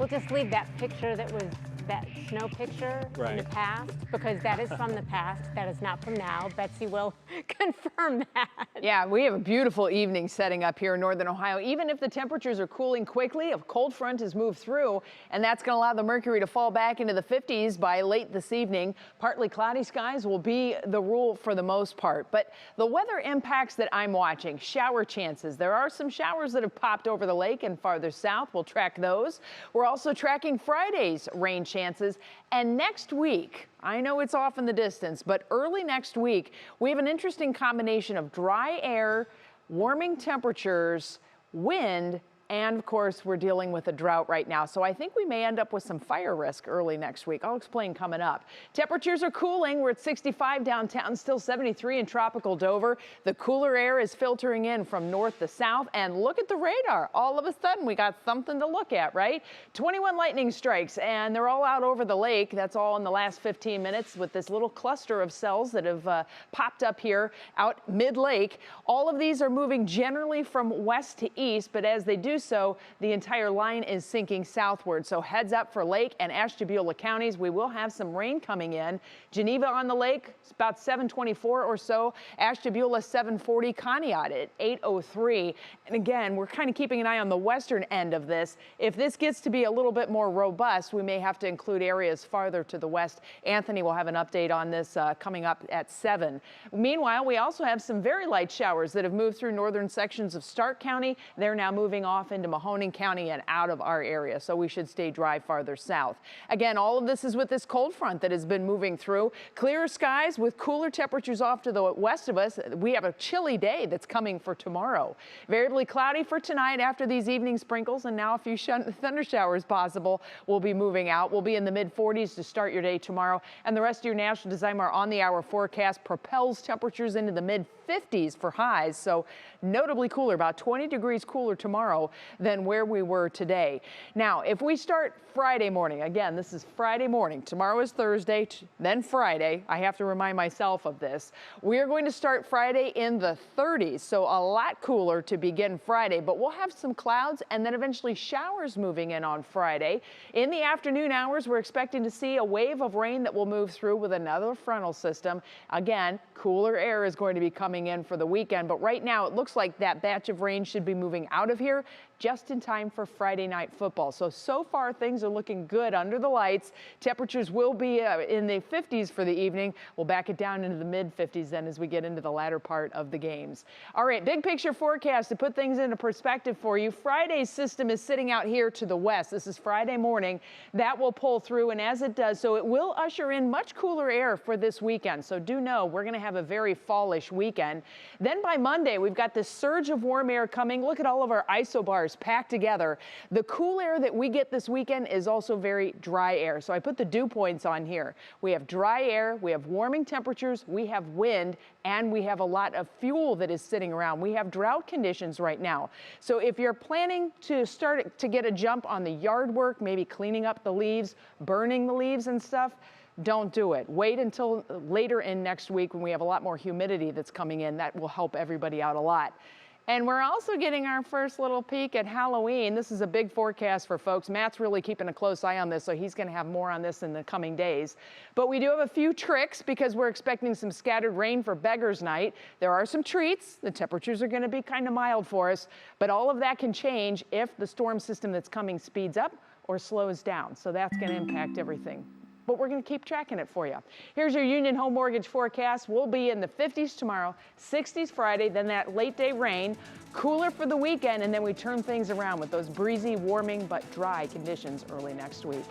We'll just leave that picture that was that snow picture in the past, because that is from the past. That is not from now. Betsy will confirm that. Yeah, we have a beautiful evening setting up here in northern Ohio. Even if the temperatures are cooling quickly, a cold front has moved through, and that's going to allow the mercury to fall back into the 50s by late this evening. Partly cloudy skies will be the rule for the most part. But the weather impacts that I'm watching, shower chances. There are some showers that have popped over the lake and farther south. We'll track those. We're also tracking Friday's rain chances. And next week, I know it's off in the distance, but early next week, we have an interesting combination of dry air, warming temperatures, wind, and of course, we're dealing with a drought right now. So I think we may end up with some fire risk early next week. I'll explain coming up. Temperatures are cooling. We're at 65 downtown, still 73 in tropical Dover. The cooler air is filtering in from north to south. And look at the radar. All of a sudden, we got something to look at, right? 21 lightning strikes, and they're all out over the lake. That's all in the last 15 minutes with this little cluster of cells that have popped up here out mid-lake. All of these are moving generally from west to east, but as they do so, the entire line is sinking southward. So heads up for Lake and Ashtabula counties. We will have some rain coming in. Geneva on the lake, it's about 724 or so. Ashtabula 740, Conneaut at 803. And again, we're kind of keeping an eye on the western end of this. If this gets to be a little bit more robust, we may have to include areas farther to the west. Anthony will have an update on this coming up at 7. Meanwhile, we also have some very light showers that have moved through northern sections of Stark County. They're now moving off into Mahoning County and out of our area, so we should stay dry farther south. Again, all of this is with this cold front that has been moving through. Clearer skies with cooler temperatures off to the west of us. We have a chilly day that's coming for tomorrow. Variably cloudy for tonight after these evening sprinkles, and now a few thunder showers possible will be moving out. We'll be in the mid-40s to start your day tomorrow, and the rest of your National Designer on-the-hour forecast propels temperatures into the mid-50s for highs, so notably cooler, about 20 degrees cooler tomorrow than where we were today. Now, if we start Friday morning, again, this is Friday morning. Tomorrow is Thursday, then Friday. I have to remind myself of this. We are going to start Friday in the 30s, so a lot cooler to begin Friday, but we'll have some clouds and then eventually showers moving in on Friday. In the afternoon hours, we're expecting to see a wave of rain that will move through with another frontal system. Again, cooler air is going to be coming in for the weekend, but right now it looks like that batch of rain should be moving out of here just in time for Friday night football. So far things are looking good under the lights. Temperatures will be in the 50s for the evening. We'll back it down into the mid-50s then as we get into the latter part of the games. All right, big picture forecast to put things into perspective for you. Friday's system is sitting out here to the west. This is Friday morning. That will pull through, and as it does so, it will usher in much cooler air for this weekend. So do know we're going to have a very fallish weekend. Then by Monday, we've got this surge of warm air coming. Look at all of our isobars packed together. The cool air that we get this weekend is also very dry air. So I put the dew points on here. We have dry air, we have warming temperatures, we have wind, and we have a lot of fuel that is sitting around. We have drought conditions right now. So if you're planning to start to get a jump on the yard work, maybe cleaning up the leaves, burning the leaves and stuff, don't do it. Wait until later in next week when we have a lot more humidity that's coming in. That will help everybody out a lot. And we're also getting our first little peek at Halloween. This is a big forecast for folks. Matt's really keeping a close eye on this, so he's going to have more on this in the coming days. But we do have a few tricks because we're expecting some scattered rain for Beggars Night. There are some treats. The temperatures are going to be kind of mild for us, but all of that can change if the storm system that's coming speeds up or slows down. So that's going to impact everything. But we're going to keep tracking it for you. Here's your Union Home Mortgage forecast. We'll be in the 50s tomorrow, 60s Friday, then that late day rain, cooler for the weekend, and then we turn things around with those breezy, warming, but dry conditions early next week.